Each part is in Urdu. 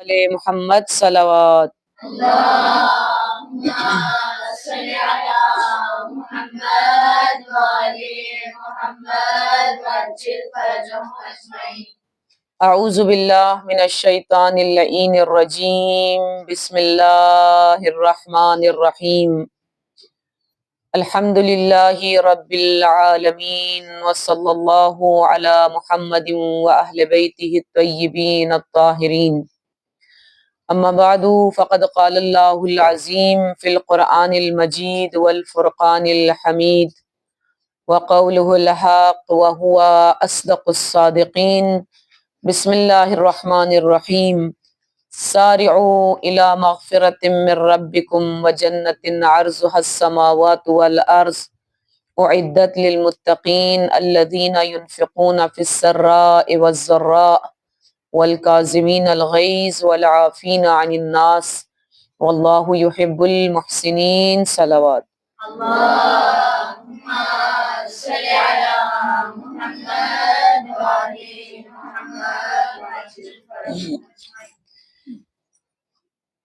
علی محمد صلوات۔ اللهم صل على محمد وآل محمد وعجل فرجهم أجمعين. اعوذ باللہ من الشیطان اللعین الرجیم، بسم اللہ الرحمن الرحیم۔ الحمد للہ رب العالمین، وصلی اللہ علی محمد واہل بیتہ الطیبین الطاہرین۔ اما بعد فقد قال اللہ العظیم فی القرآن المجید والفرقان الحمید، وقولہ الحق وہو اصدق الصادقین۔ بسم اللہ الرحمن الرحیم۔ سارعوا الی مغفرۃ من ربکم وجنۃ عرضها السماوات والارض اعدت للمتقین الذین ينفقون فی السراء والضراء والکاظمین الغیظ والعافین عن الناس واللہ یحب المحسنین۔ صلوات۔ اللهم صل على محمد وآل محمد وعجل فرجهم أجمعين.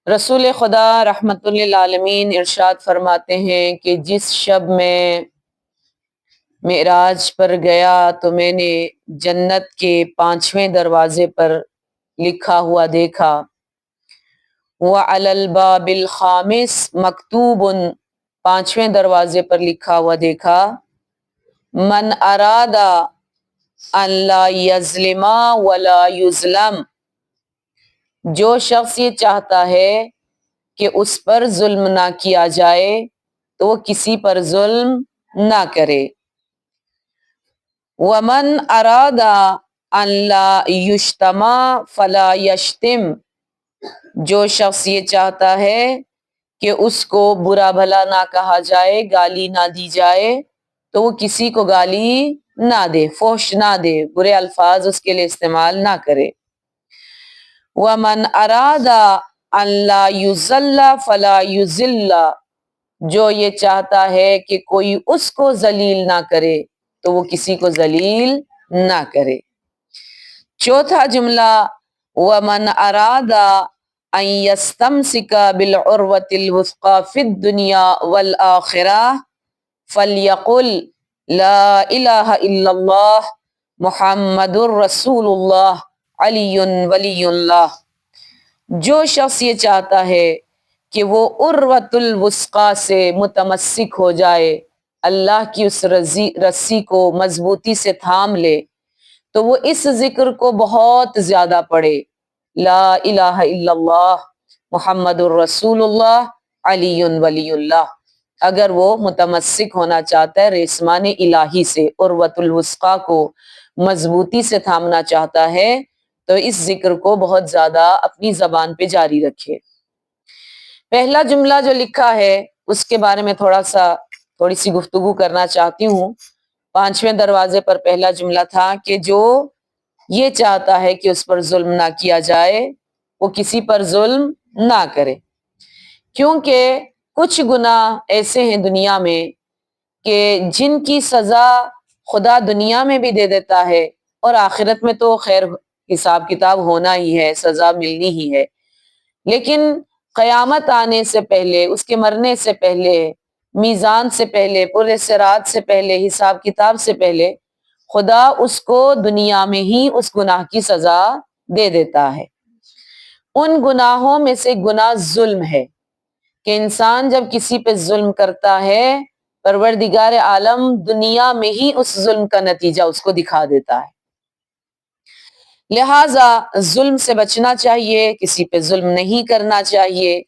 رسول خدا رحمت للعالمین ارشاد فرماتے ہیں کہ جس شب میں معراج پر گیا تو میں نے جنت کے 5ویں دروازے پر لکھا ہوا دیکھا، وَعَلَى الْبَابِ الْخَامِسِ مَكْتُوبٌ، 5ویں دروازے پر لکھا ہوا دیکھا، من اراد ان لا یظلم ولا یظلم، جو شخص یہ چاہتا ہے کہ اس پر ظلم نہ کیا جائے تو وہ کسی پر ظلم نہ کرے، ومن اراد ان لا یشتم فلا یشتم، جو شخص یہ چاہتا ہے کہ اس کو برا بھلا نہ کہا جائے، گالی نہ دی جائے، تو وہ کسی کو گالی نہ دے، فحش نہ دے، برے الفاظ اس کے لیے استعمال نہ کرے۔ وَمَنْ أَرَادَ أَنْ لَا يُذَلَّ فَلَا يُذِلَّ، جو یہ چاہتا ہے کہ کوئی اس کو ذلیل نہ کرے تو وہ کسی کو ذلیل نہ کرے۔ چوتھا جملہ، وَمَنْ أَرَادَ أَنْ يَسْتَمْسِكَ بِالْعُرْوَةِ الْوُثْقَى فِي الدُّنْيَا وَالْآخِرَةِ فَلْيَقُلْ لَا إِلَهَ إِلَّا اللَّهُ مُحَمَّدٌ رَسُولُ اللَّهِ عَلِيٌّ وَلِيُّ اللَّهِ، جو شخص یہ چاہتا ہے کہ وہ عروۃ الوثقیٰ سے متمسک ہو جائے، اللہ کی اس رسی کو مضبوطی سے تھام لے، تو وہ اس ذکر کو بہت زیادہ پڑھے، لا الہ الا اللہ محمد الرسول اللہ علی ولی اللہ۔ اگر وہ متمسک ہونا چاہتا ہے ریسمان الہی سے، عروۃ الوثقیٰ کو مضبوطی سے تھامنا چاہتا ہے، تو اس ذکر کو بہت زیادہ اپنی زبان پہ جاری رکھے۔ پہلا جملہ جو لکھا ہے اس کے بارے میں تھوڑی سی گفتگو کرنا چاہتی ہوں۔ 5ویں دروازے پر پہلا جملہ تھا کہ جو یہ چاہتا ہے کہ اس پر ظلم نہ کیا جائے وہ کسی پر ظلم نہ کرے، کیونکہ کچھ گناہ ایسے ہیں دنیا میں کہ جن کی سزا خدا دنیا میں بھی دے دیتا ہے، اور آخرت میں تو خیر حساب کتاب ہونا ہی ہے، سزا ملنی ہی ہے، لیکن قیامت آنے سے پہلے، اس کے مرنے سے پہلے، میزان سے پہلے، پورے صراط سے پہلے، حساب کتاب سے پہلے، خدا اس کو دنیا میں ہی اس گناہ کی سزا دے دیتا ہے۔ ان گناہوں میں سے گناہ ظلم ہے کہ انسان جب کسی پہ ظلم کرتا ہے، پروردگار عالم دنیا میں ہی اس ظلم کا نتیجہ اس کو دکھا دیتا ہے۔ لہٰذا ظلم سے بچنا چاہیے، کسی پہ ظلم نہیں کرنا چاہیے۔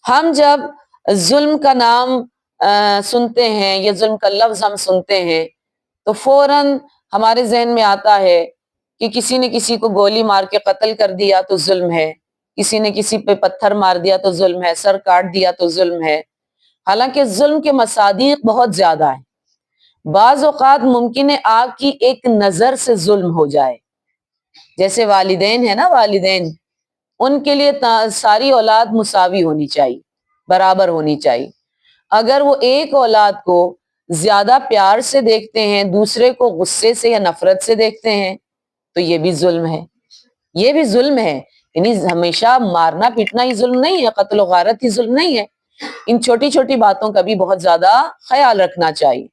ہم جب ظلم کا نام سنتے ہیں یا ظلم کا لفظ ہم سنتے ہیں تو فوراً ہمارے ذہن میں آتا ہے کہ کسی نے کسی کو گولی مار کے قتل کر دیا تو ظلم ہے، کسی نے کسی پہ پتھر مار دیا تو ظلم ہے، سر کاٹ دیا تو ظلم ہے۔ حالانکہ ظلم کے مصادیق بہت زیادہ ہیں۔ بعض اوقات ممکن ہے آپ کی ایک نظر سے ظلم ہو جائے، جیسے والدین ہیں نا، والدین ان کے لیے ساری اولاد مساوی ہونی چاہیے، برابر ہونی چاہیے۔ اگر وہ ایک اولاد کو زیادہ پیار سے دیکھتے ہیں، دوسرے کو غصے سے یا نفرت سے دیکھتے ہیں، تو یہ بھی ظلم ہے، یہ بھی ظلم ہے یعنی ہمیشہ مارنا پیٹنا ہی ظلم نہیں ہے، قتل و غارت ہی ظلم نہیں ہے، ان چھوٹی چھوٹی باتوں کا بھی بہت زیادہ خیال رکھنا چاہیے۔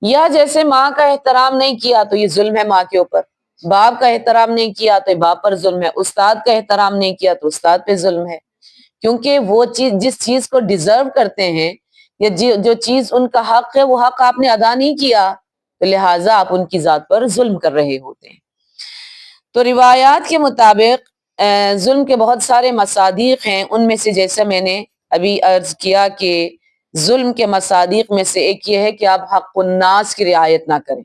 یا جیسے ماں کا احترام نہیں کیا تو یہ ظلم ہے ماں کے اوپر، باپ کا احترام نہیں کیا تو باپ پر ظلم ہے، استاد کا احترام نہیں کیا تو استاد پہ ظلم ہے، کیونکہ وہ چیز جس چیز کو ڈیزرو کرتے ہیں یا جو چیز ان کا حق ہے وہ حق آپ نے ادا نہیں کیا، تو لہٰذا آپ ان کی ذات پر ظلم کر رہے ہوتے ہیں۔ تو روایات کے مطابق ظلم کے بہت سارے مصادیق ہیں، ان میں سے جیسے میں نے ابھی عرض کیا کہ ظلم کے مصادیق میں سے ایک یہ ہے کہ آپ حق الناس کی رعایت نہ کریں،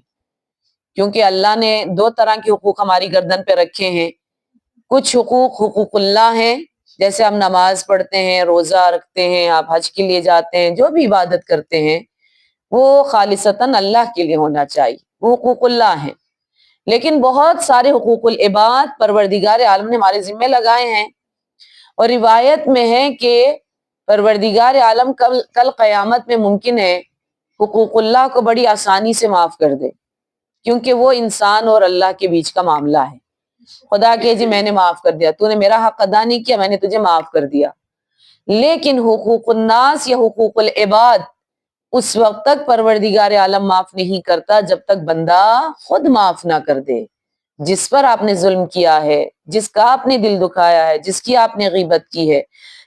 کیونکہ اللہ نے دو طرح کے حقوق ہماری گردن پہ رکھے ہیں، کچھ حقوق حقوق اللہ ہیں، جیسے ہم نماز پڑھتے ہیں، روزہ رکھتے ہیں، آپ حج کے لیے جاتے ہیں، جو بھی عبادت کرتے ہیں وہ خالصتاً اللہ کے لیے ہونا چاہیے، وہ حقوق اللہ ہیں۔ لیکن بہت سارے حقوق العباد پروردگار عالم نے ہمارے ذمہ لگائے ہیں، اور روایت میں ہے کہ پروردگار عالم کل قیامت میں ممکن ہے حقوق اللہ کو بڑی آسانی سے معاف کر دے، کیونکہ وہ انسان اور اللہ کے بیچ کا معاملہ ہے۔ خدا کہ جی میں نے معاف کر دیا، تو نے میرا حق ادا نہیں کیا، میں نے تجھے معاف کر دیا، لیکن حقوق الناس یا حقوق العباد اس وقت تک پروردگار عالم معاف نہیں کرتا جب تک بندہ خود معاف نہ کر دے۔ جس پر آپ نے ظلم کیا ہے، جس کا آپ نے دل دکھایا ہے، جس کی آپ نے غیبت کی ہے،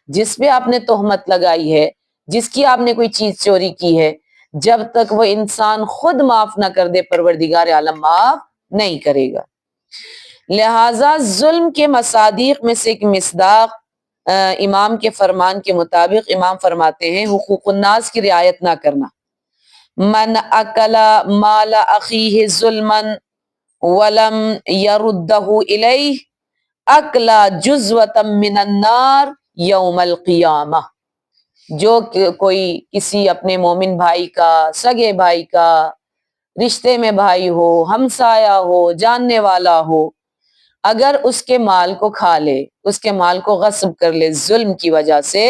جس پہ آپ نے تہمت لگائی ہے، جس کی آپ نے کوئی چیز چوری کی ہے، جب تک وہ انسان خود معاف نہ کر دے پروردگار عالم معاف نہیں کرے گا۔ لہٰذا ظلم کے مصادیق میں سے ایک مصداق امام کے فرمان کے مطابق امام فرماتے ہیں حقوق الناس کی رعایت نہ کرنا۔ من اکل مال اخیہ ظلما ولم یردہ الیہ اکل جزوۃ من النار یوم القیامہ، جو کوئی کسی اپنے مومن بھائی کا، سگے بھائی کا، رشتے میں بھائی ہو، ہمسایہ ہو، جاننے والا ہو، اگر اس کے مال کو کھا لے، اس کے مال کو غصب کر لے ظلم کی وجہ سے،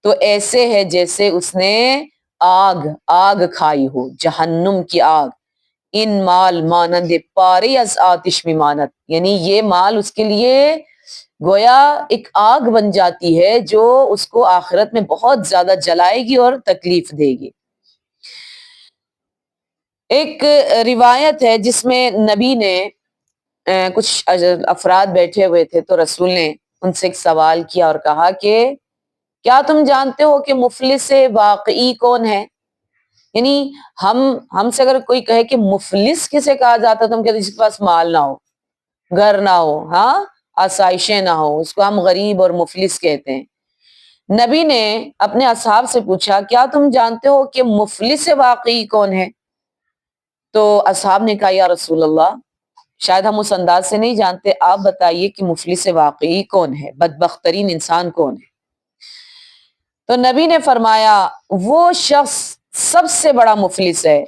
تو ایسے ہے جیسے اس نے آگ کھائی ہو، جہنم کی آگ۔ ان مال مانند پاری از آتش میں مانت، یعنی یہ مال اس کے لیے گویا ایک آگ بن جاتی ہے جو اس کو آخرت میں بہت زیادہ جلائے گی اور تکلیف دے گی۔ ایک روایت ہے جس میں نبی نے کچھ افراد بیٹھے ہوئے تھے تو رسول نے ان سے ایک سوال کیا اور کہا کہ کیا تم جانتے ہو کہ مفلس واقعی کون ہے؟ یعنی ہم سے اگر کوئی کہے کہ مفلس کسے کہا جاتا تو ہم کہتے ہیں جس کے پاس مال نہ ہو، گھر نہ ہو، ہاں آسائشیں نہ ہو، اس کو ہم غریب اور مفلس کہتے ہیں۔ نبی نے اپنے اصحاب سے پوچھا کیا تم جانتے ہو کہ مفلس واقعی کون ہے؟ تو اصحاب نے کہا یا رسول اللہ شاید ہم اس انداز سے نہیں جانتے، آپ بتائیے کہ مفلس واقعی کون ہے، بدبخت ترین انسان کون ہے؟ تو نبی نے فرمایا وہ شخص سب سے بڑا مفلس ہے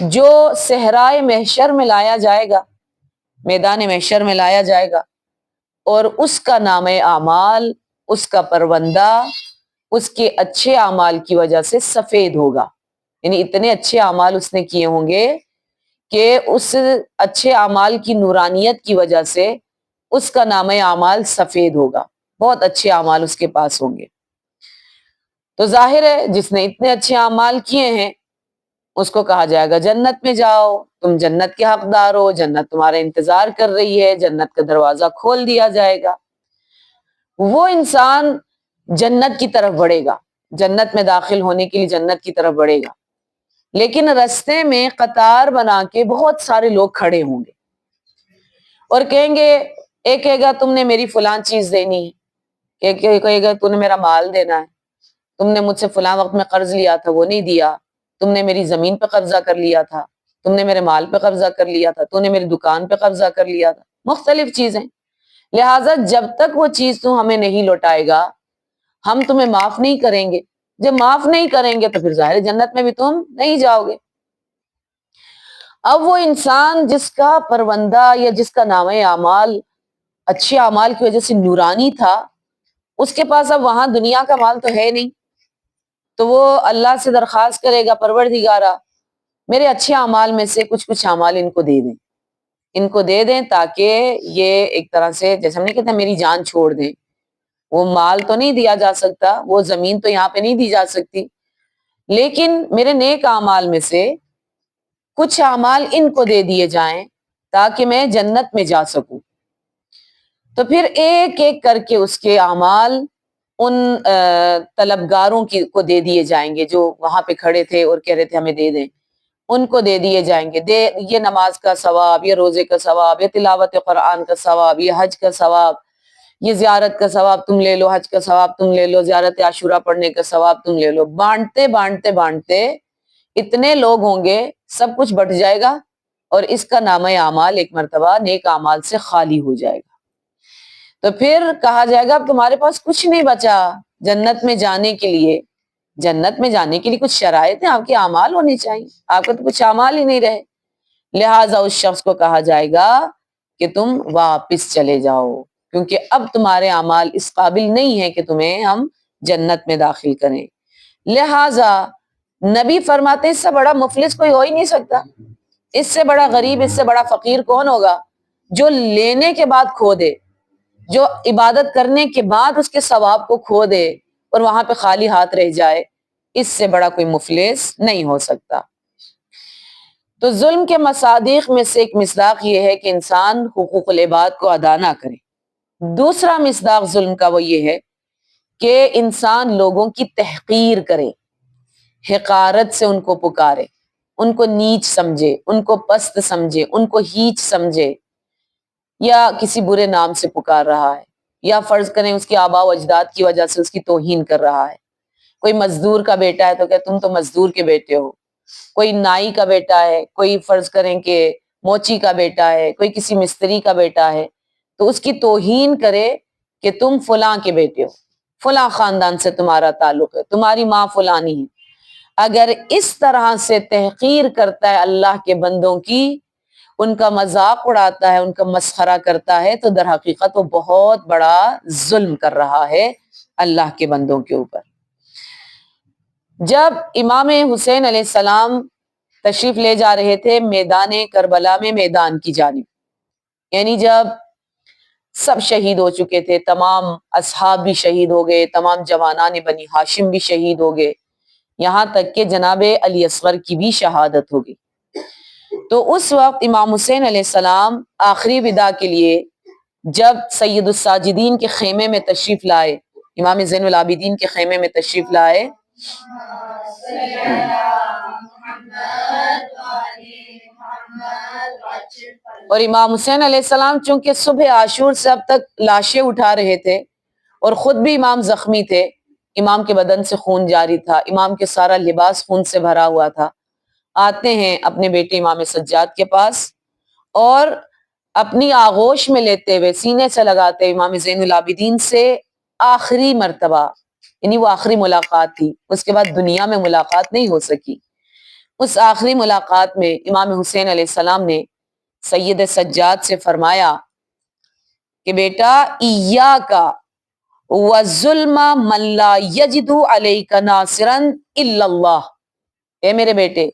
جو صحرائے محشر میں لایا جائے گا، میدان محشر میں لایا جائے گا، اور اس کا نام اعمال، اس کا پروندہ اس کے اچھے اعمال کی وجہ سے سفید ہوگا، یعنی اتنے اچھے اعمال اس نے کیے ہوں گے کہ اس اچھے اعمال کی نورانیت کی وجہ سے اس کا نام اعمال سفید ہوگا، بہت اچھے اعمال اس کے پاس ہوں گے۔ تو ظاہر ہے جس نے اتنے اچھے اعمال کیے ہیں اس کو کہا جائے گا جنت میں جاؤ، تم جنت کے حقدار ہو، جنت تمہارا انتظار کر رہی ہے، جنت کا دروازہ کھول دیا جائے گا۔ وہ انسان جنت کی طرف بڑھے گا، جنت میں داخل ہونے کے لیے جنت کی طرف بڑھے گا، لیکن رستے میں قطار بنا کے بہت سارے لوگ کھڑے ہوں گے اور کہیں گے، ایک کہے گا تم نے میری فلاں چیز دینی ہے، ایک کہے گا تم نے میرا مال دینا ہے، تم نے مجھ سے فلاں وقت میں قرض لیا تھا وہ نہیں دیا، تم نے میری زمین پہ قبضہ کر لیا تھا، تم نے میرے مال پہ قبضہ کر لیا تھا، تم نے میری دکان پہ قبضہ کر لیا تھا، مختلف چیزیں۔ لہٰذا جب تک وہ چیز تم ہمیں نہیں لوٹائے گا ہم تمہیں معاف نہیں کریں گے، جب معاف نہیں کریں گے تو پھر ظاہر جنت میں بھی تم نہیں جاؤ گے۔ اب وہ انسان جس کا پروندہ یا جس کا نام اعمال اچھے اعمال کی وجہ سے نورانی تھا، اس کے پاس اب وہاں دنیا کا مال تو ہے نہیں، تو وہ اللہ سے درخواست کرے گا پروردگارا میرے اچھے اعمال میں سے کچھ اعمال ان کو دے دیں، ان کو دے دیں تاکہ یہ ایک طرح سے جیسے ہم نہیں کہتے میری جان چھوڑ دیں. وہ مال تو نہیں دیا جا سکتا, وہ زمین تو یہاں پہ نہیں دی جا سکتی, لیکن میرے نیک اعمال میں سے کچھ اعمال ان کو دے دیے جائیں تاکہ میں جنت میں جا سکوں. تو پھر ایک ایک کر کے اس کے اعمال ان طلبگاروں کو دے دیے جائیں گے جو وہاں پہ کھڑے تھے اور کہہ رہے تھے ہمیں دے دیں, ان کو دے دیے جائیں گے. یہ نماز کا ثواب, یہ روزے کا ثواب, یہ تلاوت قرآن کا ثواب, یہ حج کا ثواب, یہ زیارت کا ثواب تم لے لو, حج کا ثواب تم لے لو, زیارت عاشورہ پڑھنے کا ثواب تم لے لو. بانٹتے بانٹتے بانٹتے اتنے لوگ ہوں گے, سب کچھ بٹ جائے گا اور اس کا نامہ اعمال ایک مرتبہ نیک اعمال سے خالی ہو جائے گا. تو پھر کہا جائے گا اب تمہارے پاس کچھ نہیں بچا جنت میں جانے کے لیے. جنت میں جانے کے لیے کچھ شرائط ہیں, آپ کے اعمال ہونے چاہیے, آپ کے تو کچھ اعمال ہی نہیں رہے. لہٰذا اس شخص کو کہا جائے گا کہ تم واپس چلے جاؤ, کیونکہ اب تمہارے اعمال اس قابل نہیں ہیں کہ تمہیں ہم جنت میں داخل کریں. لہٰذا نبی فرماتے ہیں اس سے بڑا مفلس کوئی ہو ہی نہیں سکتا, اس سے بڑا غریب, اس سے بڑا فقیر کون ہوگا جو لینے کے بعد کھو دے, جو عبادت کرنے کے بعد اس کے ثواب کو کھو دے اور وہاں پہ خالی ہاتھ رہ جائے. اس سے بڑا کوئی مفلس نہیں ہو سکتا. تو ظلم کے مصادیق میں سے ایک مصداق یہ ہے کہ انسان حقوق العباد کو ادا نہ کرے. دوسرا مصداق ظلم کا وہ یہ ہے کہ انسان لوگوں کی تحقیر کرے, حقارت سے ان کو پکارے, ان کو نیچ سمجھے, ان کو پست سمجھے, ان کو ہیچ سمجھے, یا کسی برے نام سے پکار رہا ہے, یا فرض کریں اس کے آباء و اجداد کی وجہ سے اس کی توہین کر رہا ہے. کوئی مزدور کا بیٹا ہے تو کہ تم تو مزدور کے بیٹے ہو, کوئی نائی کا بیٹا ہے, کوئی فرض کریں کہ موچی کا بیٹا ہے, کوئی کسی مستری کا بیٹا ہے, تو اس کی توہین کرے کہ تم فلاں کے بیٹے ہو, فلاں خاندان سے تمہارا تعلق ہے, تمہاری ماں فلانی ہے. اگر اس طرح سے تحقیر کرتا ہے اللہ کے بندوں کی, ان کا مذاق اڑاتا ہے, ان کا مسخرہ کرتا ہے, تو در حقیقت وہ بہت بڑا ظلم کر رہا ہے اللہ کے بندوں کے اوپر. جب امام حسین علیہ السلام تشریف لے جا رہے تھے میدان کربلا میں, میدان کی جانب, یعنی جب سب شہید ہو چکے تھے, تمام اصحاب بھی شہید ہو گئے, تمام جوانان بنی ہاشم بھی شہید ہو گئے, یہاں تک کہ جناب علی اصغر کی بھی شہادت ہو گئی. تو اس وقت امام حسین علیہ السلام آخری وداع کے لیے جب سید الساجدین کے خیمے میں تشریف لائے, امام زین العابدین کے خیمے میں تشریف لائے, اور امام حسین علیہ السلام چونکہ صبح عاشور سے اب تک لاشیں اٹھا رہے تھے اور خود بھی امام زخمی تھے, امام کے بدن سے خون جاری تھا, امام کے سارا لباس خون سے بھرا ہوا تھا, آتے ہیں اپنے بیٹے امام سجاد کے پاس اور اپنی آغوش میں لیتے ہوئے سینے سے لگاتے امام زین العابدین سے آخری مرتبہ, یعنی وہ آخری ملاقات تھی, اس کے بعد دنیا میں ملاقات نہیں ہو سکی. اس آخری ملاقات میں امام حسین علیہ السلام نے سید سجاد سے فرمایا کہ بیٹا ایاکا وظلم من لا یجد علیک ناصرا الا اللہ, اے میرے بیٹے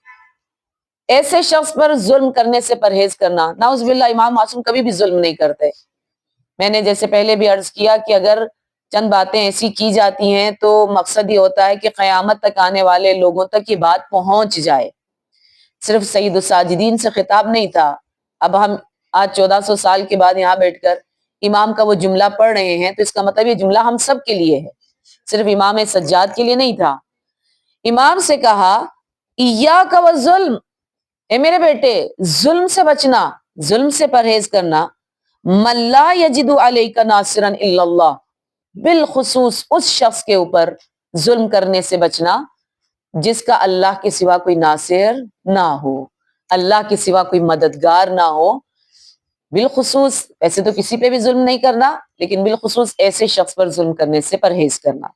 ایسے شخص پر ظلم کرنے سے پرہیز کرنا. نعوذ باللہ, امام معصوم کبھی بھی ظلم نہیں کرتے. میں نے جیسے پہلے بھی عرض کیا کہ اگر چند باتیں ایسی کی جاتی ہیں تو مقصد یہ ہوتا ہے کہ قیامت تک آنے والے لوگوں تک یہ بات پہنچ جائے. صرف سید الساجدین سے خطاب نہیں تھا. اب ہم آج 1400 سال کے بعد یہاں بیٹھ کر امام کا وہ جملہ پڑھ رہے ہیں تو اس کا مطلب یہ جملہ ہم سب کے لیے ہے, صرف امام سجاد کے لیے نہیں تھا. امام سے کہا ایاک والظلم, اے میرے بیٹے ظلم سے بچنا, ظلم سے پرہیز کرنا. من لا یجد علیک ناصرا الا اللہ, بالخصوص اس شخص کے اوپر ظلم کرنے سے بچنا جس کا اللہ کے سوا کوئی ناصر نہ ہو, اللہ کے سوا کوئی مددگار نہ ہو. بالخصوص ایسے تو کسی پہ بھی ظلم نہیں کرنا, لیکن بالخصوص ایسے شخص پر ظلم کرنے سے پرہیز کرنا.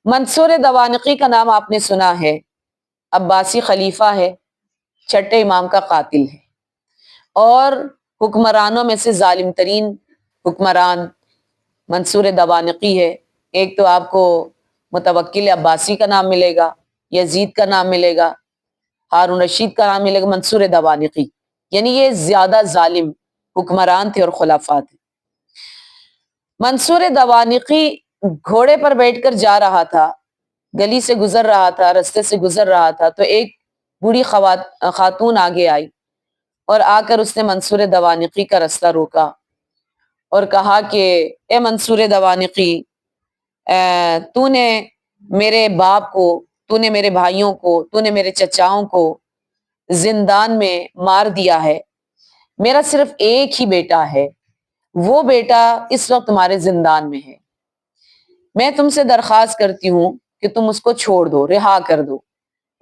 منصور دوانقی کا نام آپ نے سنا ہے, عباسی خلیفہ ہے, چھٹے امام کا قاتل ہے, اور حکمرانوں میں سے ظالم ترین حکمران منصور دوانقی ہے. ایک تو آپ کو متوکل عباسی کا نام ملے گا, یزید کا نام ملے گا, ہارون رشید کا نام ملے گا, منصور دوانقی یعنی یہ زیادہ ظالم حکمران تھے اور خلفاء تھے۔ منصور دوانقی گھوڑے پر بیٹھ کر جا رہا تھا، گلی سے گزر رہا تھا، رستے سے گزر رہا تھا، تو ایک بوڑھی خاتون آگے آئی اور آ کر اس نے منصور دوانقی کا رستہ روکا اور کہا کہ اے منصور دوانقی، تو نے میرے باپ کو، تو نے میرے بھائیوں کو، تو نے میرے چچاؤں کو زندان میں مار دیا ہے، میرا صرف ایک ہی بیٹا ہے، وہ بیٹا اس وقت تمہارے زندان میں ہے، میں تم سے درخواست کرتی ہوں کہ تم اس کو چھوڑ دو، رہا کر دو،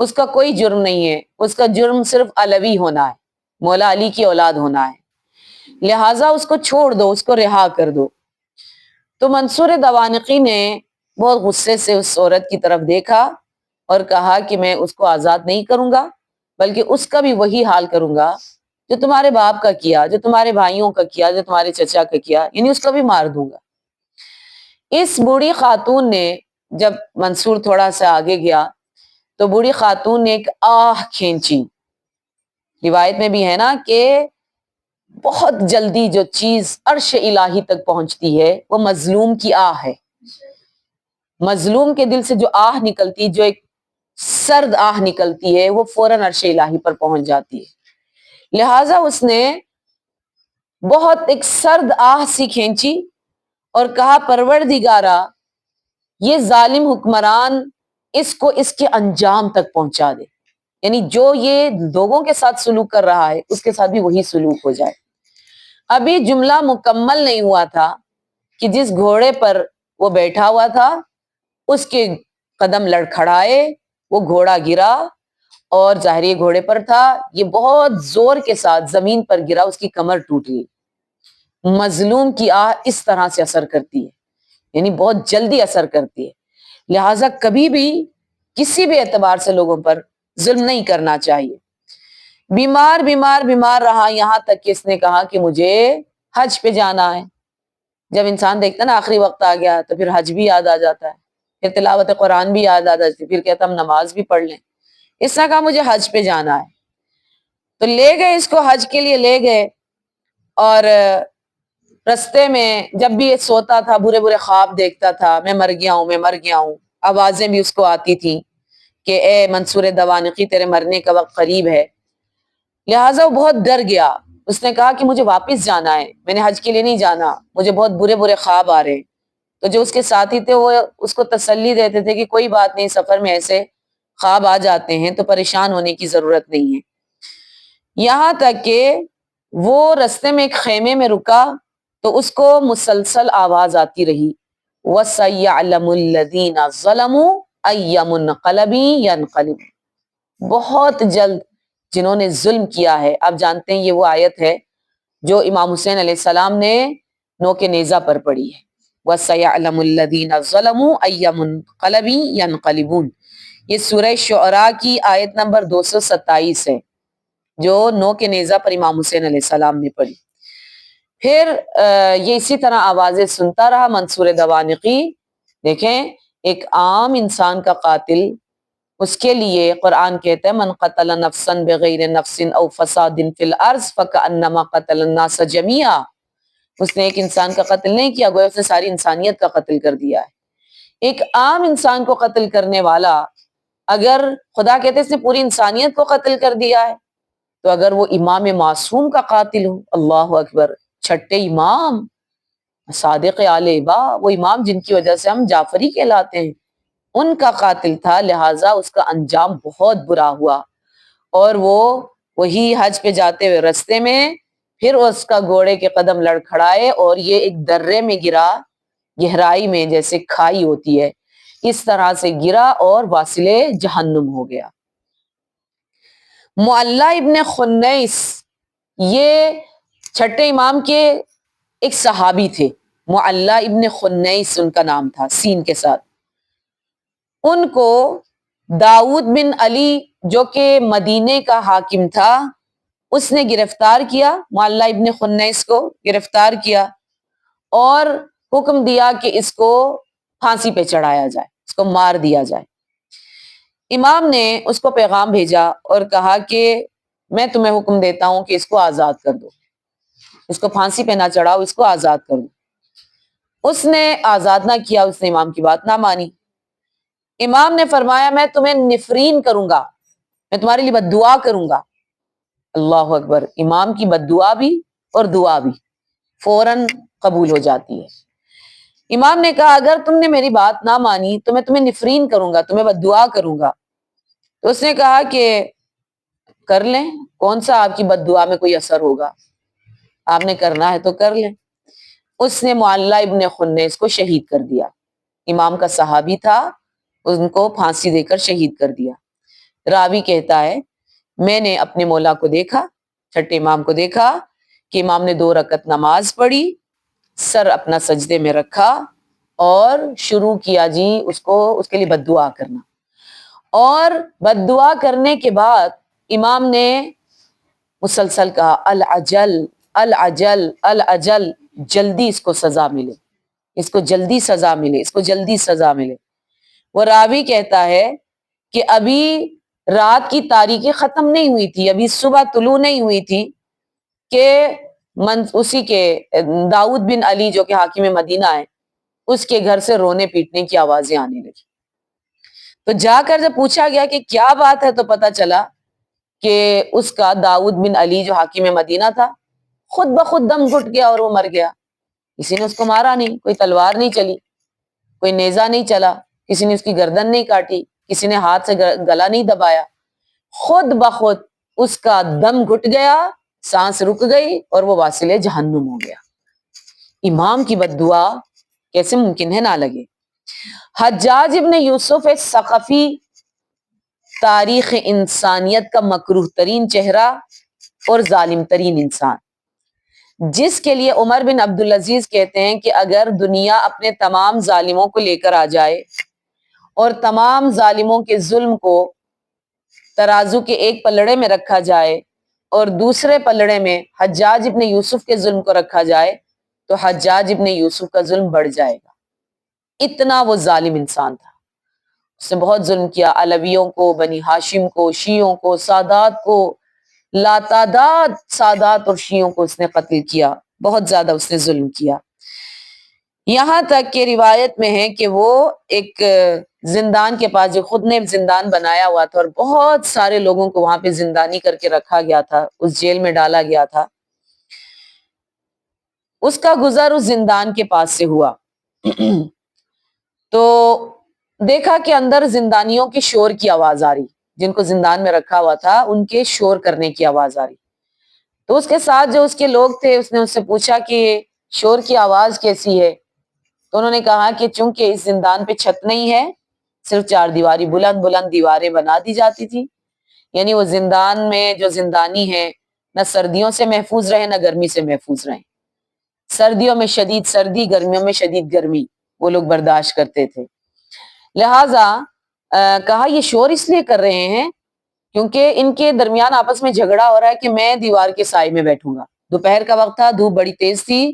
اس کا کوئی جرم نہیں ہے، اس کا جرم صرف علوی ہونا ہے، مولا علی کی اولاد ہونا ہے، لہٰذا اس کو چھوڑ دو، اس کو رہا کر دو۔ تو منصور دوانقی نے بہت غصے سے اس عورت کی طرف دیکھا اور کہا کہ میں اس کو آزاد نہیں کروں گا، بلکہ اس کا بھی وہی حال کروں گا جو تمہارے باپ کا کیا، جو تمہارے بھائیوں کا کیا، جو تمہارے چچا کا کیا، یعنی اس کو بھی مار دوں گا۔ اس بوڑھی خاتون نے جب منصور تھوڑا سا آگے گیا تو بوڑھی خاتون نے ایک آہ کھینچی۔ روایت میں بھی ہے نا کہ بہت جلدی جو چیز عرش الہی تک پہنچتی ہے وہ مظلوم کی آہ ہے۔ مظلوم کے دل سے جو آہ نکلتی، جو ایک سرد آہ نکلتی ہے، وہ فوراً عرش الہی پر پہنچ جاتی ہے۔ لہٰذا اس نے بہت ایک سرد آہ سی کھینچی اور کہا پروردگارا، یہ ظالم حکمران اس کو اس کے انجام تک پہنچا دے، یعنی جو یہ لوگوں کے ساتھ سلوک کر رہا ہے اس کے ساتھ بھی وہی سلوک ہو جائے۔ ابھی جملہ مکمل نہیں ہوا تھا کہ جس گھوڑے پر وہ بیٹھا ہوا تھا اس کے قدم لڑکھڑائے، وہ گھوڑا گرا، اور ظاہری گھوڑے پر تھا، یہ بہت زور کے ساتھ زمین پر گرا، اس کی کمر ٹوٹ گئی۔ مظلوم کی آہ اس طرح سے اثر کرتی ہے، یعنی بہت جلدی اثر کرتی ہے، لہٰذا کبھی بھی کسی بھی اعتبار سے لوگوں پر ظلم نہیں کرنا چاہیے۔ بیمار بیمار بیمار رہا، یہاں تک کہ اس نے کہا کہ مجھے حج پہ جانا ہے۔ جب انسان دیکھتا نا آخری وقت آ گیا تو پھر حج بھی یاد آ جاتا ہے، پھر تلاوت قرآن بھی یاد آ جاتی ہے، پھر کہتا ہم نماز بھی پڑھ لیں۔ اس نے کہا مجھے حج پہ جانا ہے، تو لے گئے اس کو، حج کے لیے لے گئے، اور رستے میں جب بھی یہ سوتا تھا برے برے خواب دیکھتا تھا، میں مر گیا ہوں، میں مر گیا ہوں، آوازیں بھی اس کو آتی تھیں کہ اے منصور دوانقی تیرے مرنے کا وقت قریب ہے۔ لہٰذا وہ بہت ڈر گیا، اس نے کہا کہ مجھے واپس جانا ہے، میں نے حج کے لیے نہیں جانا، مجھے بہت برے برے خواب آ رہے ہیں۔ تو جو اس کے ساتھی تھے وہ اس کو تسلی دیتے تھے کہ کوئی بات نہیں، سفر میں ایسے خواب آ جاتے ہیں تو پریشان ہونے کی ضرورت نہیں ہے۔ یہاں تک کہ وہ رستے میں ایک خیمے میں رکا تو اس کو مسلسل آواز آتی رہی، وَسَيَعْلَمُ الَّذِينَ ظَلَمُوا أَيَّ مُنْقَلَبٍ يَنْقَلِبُونَ، بہت جلد جنہوں نے ظلم کیا ہے۔ آپ جانتے ہیں یہ وہ آیت ہے جو امام حسین علیہ السلام نے نوک نیزہ پر پڑھی ہے، وَسَيَعْلَمُ الَّذِينَ ظَلَمُوا أَيَّ مُنْقَلَبٍ يَنْقَلِبُونَ۔ یہ سورہ شعراء کی آیت نمبر 227 ہے جو نوک نیزہ پر امام حسین علیہ السلام نے پڑھی۔ پھر یہ اسی طرح آوازیں سنتا رہا منصور دوانقی۔ دیکھیں ایک عام انسان کا قاتل، اس کے لیے قرآن کہتا ہے من قتل نفسا بغیر نفس او فساد فی الارض فکأنما قتل الناس جمیعا، اس نے ایک انسان کا قتل نہیں کیا، گویا اس نے ساری انسانیت کا قتل کر دیا ہے۔ ایک عام انسان کو قتل کرنے والا، اگر خدا کہتے ہیں اس نے پوری انسانیت کو قتل کر دیا ہے، تو اگر وہ امام معصوم کا قاتل ہو، اللہ اکبر، چھٹے امام صادق آل ابا، وہ امام جن کی وجہ سے ہم جعفری کہلاتے ہیں، ان کا قاتل تھا، لہٰذا اس کا انجام بہت برا ہوا۔ اور وہ وہی حج پہ جاتے ہوئے رستے میں پھر اس کا گھوڑے کے قدم لڑکھڑائے اور یہ ایک درے میں گرا، گہرائی میں جیسے کھائی ہوتی ہے اس طرح سے گرا اور واصل جہنم ہو گیا۔ معلی ابن خنیس یہ چھٹے امام کے ایک صحابی تھے، معلی ابن خنیس ان کا نام تھا سین کے ساتھ۔ ان کو داؤد بن علی جو کہ مدینے کا حاکم تھا، اس نے گرفتار کیا، معلی ابن خنیس کو گرفتار کیا اور حکم دیا کہ اس کو پھانسی پہ چڑھایا جائے، اس کو مار دیا جائے۔ امام نے اس کو پیغام بھیجا اور کہا کہ میں تمہیں حکم دیتا ہوں کہ اس کو آزاد کر دو، اس کو پھانسی پہ نہ چڑھاؤ، اس کو آزاد کر دو۔ اس نے آزاد نہ کیا، اس نے امام کی بات نہ مانی۔ امام نے فرمایا میں تمہیں نفرین کروں گا، میں تمہارے لیے بد دعا کروں گا۔ اللہ اکبر، امام کی بد دعا بھی اور دعا بھی فوراً قبول ہو جاتی ہے۔ امام نے کہا اگر تم نے میری بات نہ مانی تو میں تمہیں نفرین کروں گا، تمہیں بد دعا کروں گا۔ تو اس نے کہا کہ کر لیں، کون سا آپ کی بد دعا میں کوئی اثر ہوگا، آپ نے کرنا ہے تو کر لیں۔ اس نے معلّہ ابن خنیس کو شہید کر دیا، امام کا صحابی تھا، ان کو پھانسی دے کر شہید کر دیا۔ راوی کہتا ہے میں نے اپنے مولا کو دیکھا، چھٹے امام کو دیکھا کہ امام نے 2 رکعت نماز پڑھی، سر اپنا سجدے میں رکھا اور شروع کیا جی اس کے لیے بد دعا کرنا، اور بد دعا کرنے کے بعد امام نے مسلسل کہا العجل العجل العجل، جلدی اس کو سزا ملے، اس کو جلدی سزا ملے، اس کو جلدی سزا ملے۔ وہ راوی کہتا ہے کہ ابھی رات کی تاریکی ختم نہیں ہوئی تھی، ابھی صبح طلوع نہیں ہوئی تھی کہ اسی کے داؤد بن علی جو کہ حاکم مدینہ ہے، اس کے گھر سے رونے پیٹنے کی آوازیں آنے لگی۔ تو جا کر جب پوچھا گیا کہ کیا بات ہے تو پتا چلا کہ اس کا داؤد بن علی جو حاکم مدینہ تھا خود بخود دم گھٹ گیا اور وہ مر گیا۔ کسی نے اس کو مارا نہیں، کوئی تلوار نہیں چلی، کوئی نیزہ نہیں چلا، کسی نے اس کی گردن نہیں کاٹی، کسی نے ہاتھ سے گلا نہیں دبایا، خود بخود اس کا دم گھٹ گیا، سانس رک گئی اور وہ واصل جہنم ہو گیا۔ امام کی بد دعا کیسے ممکن ہے نہ لگے؟ حجاج ابن یوسف ثقفی تاریخ انسانیت کا مکروہ ترین چہرہ اور ظالم ترین انسان، جس کے لیے عمر بن عبدالعزیز کہتے ہیں کہ اگر دنیا اپنے تمام ظالموں کو لے کر آ جائے اور تمام ظالموں کے ظلم کو ترازو کے ایک پلڑے میں رکھا جائے اور دوسرے پلڑے میں حجاج ابن یوسف کے ظلم کو رکھا جائے تو حجاج ابن یوسف کا ظلم بڑھ جائے گا، اتنا وہ ظالم انسان تھا۔ اس نے بہت ظلم کیا، علویوں کو، بنی ہاشم کو، شیعوں کو، سادات کو، لاتعداد سادات اور شیعوں کو اس نے قتل کیا، بہت زیادہ اس نے ظلم کیا۔ یہاں تک کہ روایت میں ہے کہ وہ ایک زندان کے پاس، جو خود نے زندان بنایا ہوا تھا اور بہت سارے لوگوں کو وہاں پہ زندانی کر کے رکھا گیا تھا، اس جیل میں ڈالا گیا تھا، اس کا گزر اس زندان کے پاس سے ہوا تو دیکھا کہ اندر زندانیوں کے شور کی آواز آ رہی، جن کو زندان میں رکھا ہوا تھا ان کے شور کرنے کی آواز آ رہی۔ تو اس کے ساتھ جو اس کے لوگ تھے، اس نے اس سے پوچھا کہ شور کی آواز کیسی ہے؟ تو انہوں نے کہا کہ چونکہ اس زندان پہ چھت نہیں ہے، صرف 4 دیواری، بلند بلند دیواریں بنا دی جاتی تھی، یعنی وہ زندان میں جو زندانی ہے نہ سردیوں سے محفوظ رہے نہ گرمی سے محفوظ رہے، سردیوں میں شدید سردی، گرمیوں میں شدید گرمی وہ لوگ برداشت کرتے تھے۔ لہٰذا کہا یہ شور اس لیے کر رہے ہیں کیونکہ ان کے درمیان آپس میں جھگڑا ہو رہا ہے کہ میں دیوار کے سائے میں بیٹھوں گا۔ دوپہر کا وقت تھا، دھوپ بڑی تیز تھی،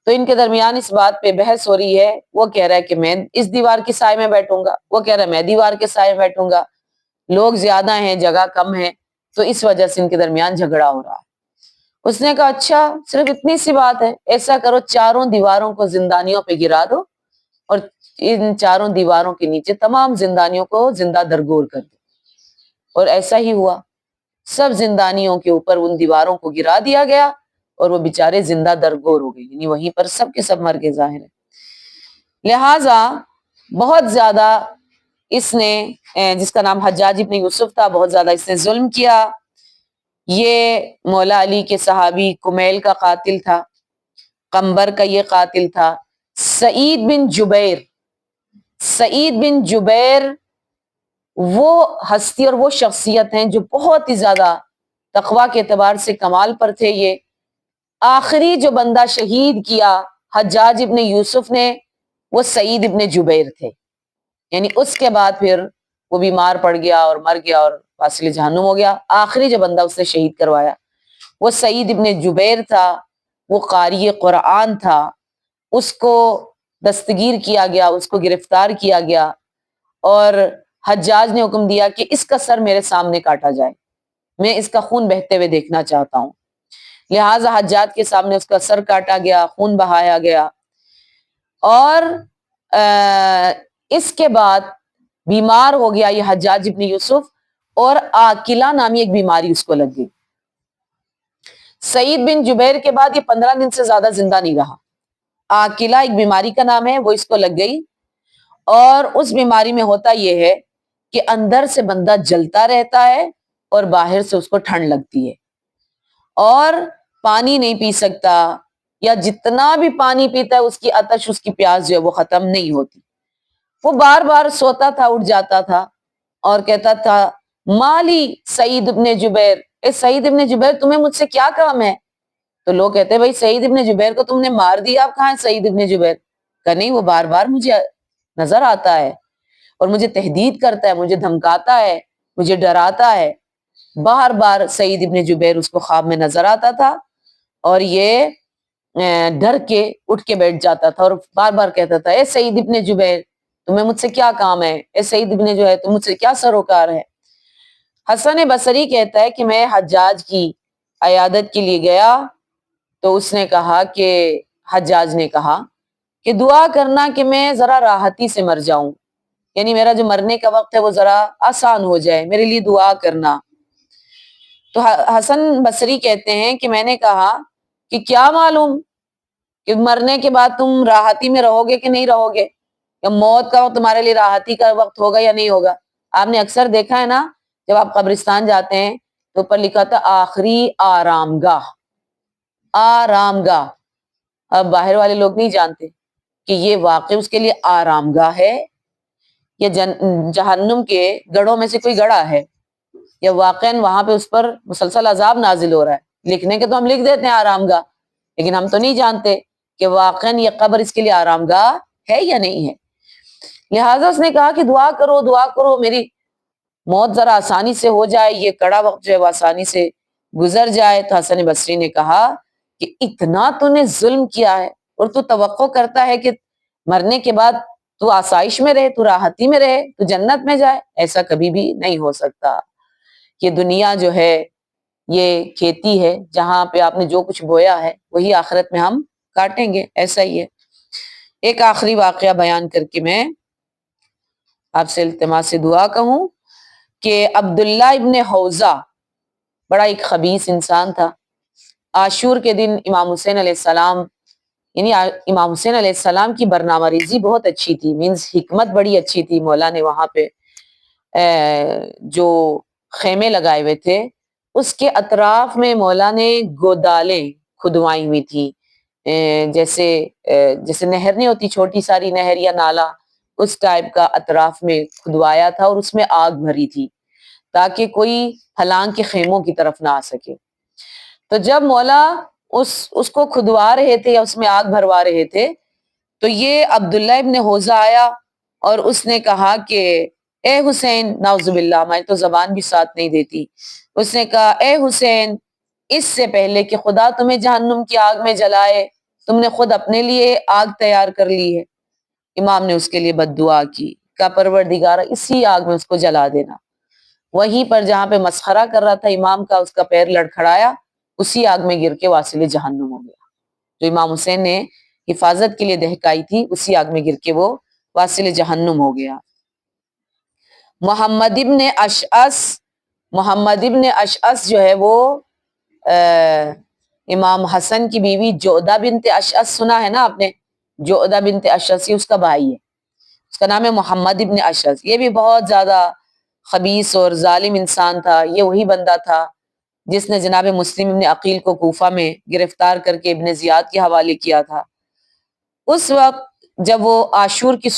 تو ان کے درمیان اس بات پہ بحث ہو رہی ہے، وہ کہہ رہا ہے کہ میں اس دیوار کے سائے میں بیٹھوں گا، وہ کہہ رہا ہے میں دیوار کے سائے میں بیٹھوں گا، لوگ زیادہ ہیں جگہ کم ہے، تو اس وجہ سے ان کے درمیان جھگڑا ہو رہا ہے۔ اس نے کہا اچھا صرف اتنی سی بات ہے، ایسا کرو 4 دیواروں کو زندانیوں پہ گرا دو اور ان 4 دیواروں کے نیچے تمام زندانیوں کو زندہ درگور کر دو۔ اور ایسا ہی ہوا، سب زندانیوں کے اوپر ان دیواروں کو گرا دیا گیا اور وہ بیچارے زندہ درگور ہو گئے، یعنی وہیں پر سب کے سب مر گئے ظاہر ہے۔ لہٰذا بہت زیادہ اس نے، جس کا نام حجاج ابن یوسف تھا، بہت زیادہ اس نے ظلم کیا۔ یہ مولا علی کے صحابی کمیل کا قاتل تھا، قنبر کا یہ قاتل تھا۔ سعید بن جبیر، سعید بن جبیر وہ ہستی اور وہ شخصیت ہیں جو بہت ہی زیادہ تقویٰ کے اعتبار سے کمال پر تھے۔ یہ آخری جو بندہ شہید کیا حجاج ابن یوسف نے وہ سعید ابن جبیر تھے، یعنی اس کے بعد پھر وہ بیمار پڑ گیا اور مر گیا اور واصل جہنم ہو گیا۔ آخری جو بندہ اس نے شہید کروایا وہ سعید ابن جبیر تھا، وہ قاری قرآن تھا، اس کو دستگیر کیا گیا، اس کو گرفتار کیا گیا اور حجاج نے حکم دیا کہ اس کا سر میرے سامنے کاٹا جائے۔ میں اس کا خون بہتے ہوئے دیکھنا چاہتا ہوں. لہٰذا حجاج کے سامنے اس کا سر کاٹا گیا، خون بہایا گیا. اور اس کے بعد بیمار ہو گیا یہ حجاج ابن یوسف، اور آکلہ نامی ایک بیماری اس کو لگ گئی. سعید بن جبیر کے بعد یہ 15 دن سے زیادہ زندہ نہیں رہا. آکلہ ایک بیماری کا نام ہے، وہ اس کو لگ گئی. اور اس بیماری میں ہوتا یہ ہے کہ اندر سے بندہ جلتا رہتا ہے اور باہر سے اس کو ٹھنڈ لگتی ہے، اور پانی نہیں پی سکتا، یا جتنا بھی پانی پیتا ہے اس کی عطش، اس کی پیاس جو ہے وہ ختم نہیں ہوتی. وہ بار بار سوتا تھا، اٹھ جاتا تھا اور کہتا تھا مالی سعید ابن جبیر، اے سعید ابن جبیر تمہیں مجھ سے کیا کام ہے؟ تو لوگ کہتے ہیں بھائی سعید ابن جبیر کو تم نے مار دیا، اب کہاں ہے سعید ابن جبیر؟ کہ نہیں، وہ بار بار مجھے نظر آتا ہے اور مجھے تہدید کرتا ہے، مجھے دھمکاتا ہے، مجھے ڈراتا ہے. بار بار سعید ابن جبیر اس کو خواب میں نظر آتا تھا، اور یہ ڈر کے اٹھ کے بیٹھ جاتا تھا اور بار بار کہتا تھا اے سعید ابن جبیر تمہیں مجھ سے کیا کام ہے؟ اے سعید ابن جو ہے تم مجھ سے کیا سروکار ہے؟ حسن بصری کہتا ہے کہ میں حجاج کی عیادت کے لیے گیا تو اس نے کہا کہ حجاج نے کہا کہ دعا کرنا کہ میں ذرا راحتی سے مر جاؤں، یعنی میرا جو مرنے کا وقت ہے وہ ذرا آسان ہو جائے، میرے لیے دعا کرنا. تو حسن بصری کہتے ہیں کہ میں نے کہا کہ کیا معلوم کہ مرنے کے بعد تم راحتی میں رہو گے کہ نہیں رہو گے، یا موت کا وقت تمہارے لیے راحتی کا وقت ہوگا یا نہیں ہوگا. آپ نے اکثر دیکھا ہے نا، جب آپ قبرستان جاتے ہیں تو اوپر لکھا تھا آخری آرام گاہ، آرام گاہ. اب باہر والے لوگ نہیں جانتے کہ یہ واقعی اس کے لیے آرام گاہ ہے، یا جہنم کے گڑھوں میں سے کوئی گڑھا ہے، یا واقعاً وہاں پہ اس پر مسلسل عذاب نازل ہو رہا ہے. لکھنے کے تو ہم لکھ دیتے ہیں آرام گاہ، لیکن ہم تو نہیں جانتے کہ واقعاً یہ قبر اس کے لیے آرام گاہ ہے یا نہیں ہے. لہٰذا اس نے کہا کہ دعا کرو، دعا کرو میری موت ذرا آسانی سے ہو جائے، یہ کڑا وقت جو ہے وہ آسانی سے گزر جائے. تو حسن بصری نے کہا کہ اتنا تو نے ظلم کیا ہے اور تو توقع کرتا ہے کہ مرنے کے بعد تو آسائش میں رہے، تو راحتی میں رہے، تو جنت میں جائے؟ ایسا کبھی بھی نہیں ہو سکتا. یہ دنیا جو ہے یہ کھیتی ہے، جہاں پہ آپ نے جو کچھ بویا ہے وہی آخرت میں ہم کاٹیں گے، ایسا ہی ہے. ایک آخری واقعہ بیان کر کے میں آپ سے التماس سے دعا کہوں کہ عبداللہ ابن حوزہ بڑا ایک خبیث انسان تھا. عاشور کے دن امام حسین علیہ السلام، یعنی امام حسین علیہ السلام کی برنامہ ریزی بہت اچھی تھی، مینز حکمت بڑی اچھی تھی. مولا نے وہاں پہ جو خیمے لگائے ہوئے تھے اس کے اطراف میں مولا نے گودالیں کھدوائی ہوئی تھی، جیسے نہر نہیں ہوتی، چھوٹی ساری نہر یا نالا، اس ٹائپ کا اطراف میں کھدوایا تھا، اور اس میں آگ بھری تھی تاکہ کوئی پھلانگ کے خیموں کی طرف نہ آ سکے. تو جب مولا اس کو کھدوا رہے تھے یا اس میں آگ بھروا رہے تھے تو یہ عبداللہ ابن حوزہ آیا اور اس نے کہا کہ اے حسین، نعوذ باللہ ہماری تو زبان بھی ساتھ نہیں دیتی، اس نے کہا اے حسین، اس سے پہلے کہ خدا تمہیں جہنم کی آگ میں جلائے تم نے خود اپنے لیے آگ تیار کر لی ہے. امام نے اس کے لیے بد دعا کی کہ پروردگارا اسی آگ میں اس کو جلا دینا. وہیں پر جہاں پہ مسخرہ کر رہا تھا امام کا، اس کا پیر لڑکھڑایا، اسی آگ میں گر کے واصل جہنم ہو گیا. جو امام حسین نے حفاظت کے لیے دہکائی تھی اسی آگ میں گر کے وہ واصل جہنم ہو گیا. محمد ابن اشعث جو ہے وہ امام حسن کی بیوی جعدہ بنت اشعث سنا ہے نا آپ نے، جعدہ بنت اشعث اس کا بھائی ہے، اس کا نام ہے محمد ابن اشعث. یہ بھی بہت زیادہ خبیث اور ظالم انسان تھا. یہ وہی بندہ تھا جس نے جناب مسلم ابن عقیل کو کوفہ میں گرفتار کر کے ابن زیاد کے حوالے کیا تھا. اس وقت جب وہ عاشور کی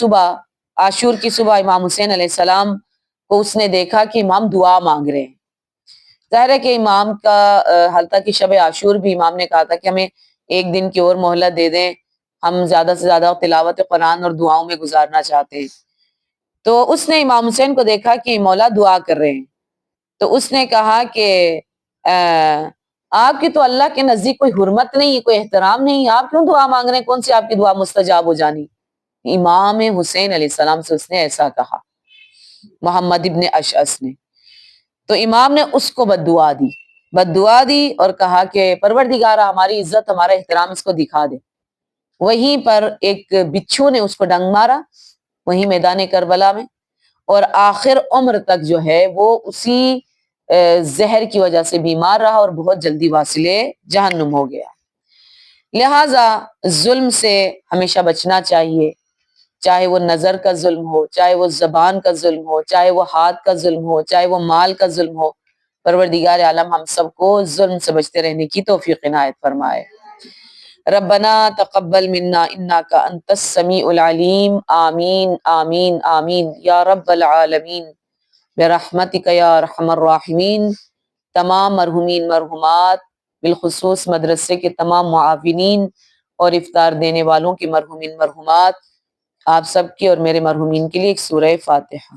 صبح امام حسین علیہ السلام کو اس نے دیکھا کہ امام دعا مانگ رہے ہیں. ظاہر ہے کہ امام کا حالتا کہ شب عاشور بھی امام نے کہا تھا کہ ہمیں ایک دن کی اور مہلت دے دیں، ہم زیادہ سے زیادہ تلاوت قرآن اور دعاؤں میں گزارنا چاہتے ہیں. تو اس نے امام حسین کو دیکھا کہ مولا دعا کر رہے ہیں، تو اس نے کہا کہ آپ کی تو اللہ کے نزدیک کوئی حرمت نہیں، کوئی احترام نہیں، آپ کیوں دعا مانگ رہے ہیں؟ کون سی آپ کی دعا مستجاب ہو جانی؟ امام حسین علیہ السلام سے اس نے ایسا کہا، محمد ابن اشعث نے. تو امام نے اس کو بد دعا دی اور کہا کہ پروردگار ہماری عزت ہمارا احترام اس کو دکھا دے۔ وہیں پر ایک بچھو نے اس کو ڈنگ مارا، وہیں میدان کربلا میں، اور آخر عمر تک جو ہے وہ اسی زہر کی وجہ سے بیمار رہا اور بہت جلدی واصل جہنم ہو گیا۔ لہٰذا ظلم سے ہمیشہ بچنا چاہیے، چاہے وہ نظر کا ظلم ہو، چاہے وہ زبان کا ظلم ہو، چاہے وہ ہاتھ کا ظلم ہو، چاہے وہ مال کا ظلم ہو۔ پروردگار عالم ہم سب کو ظلم سے بچتے رہنے کی توفیق عنایت فرمائے۔ ربنا تقبل منا انک انت السمیع العلیم، آمین آمین آمین یا رب العالمین برحمتک یا ارحم الراحمین۔ تمام مرحومین مرحومات، بالخصوص مدرسے کے تمام معاونین اور افطار دینے والوں کے مرحومین مرحومات، آپ سب کی اور میرے مرحومین کے لیے ایک سورہ فاتحہ۔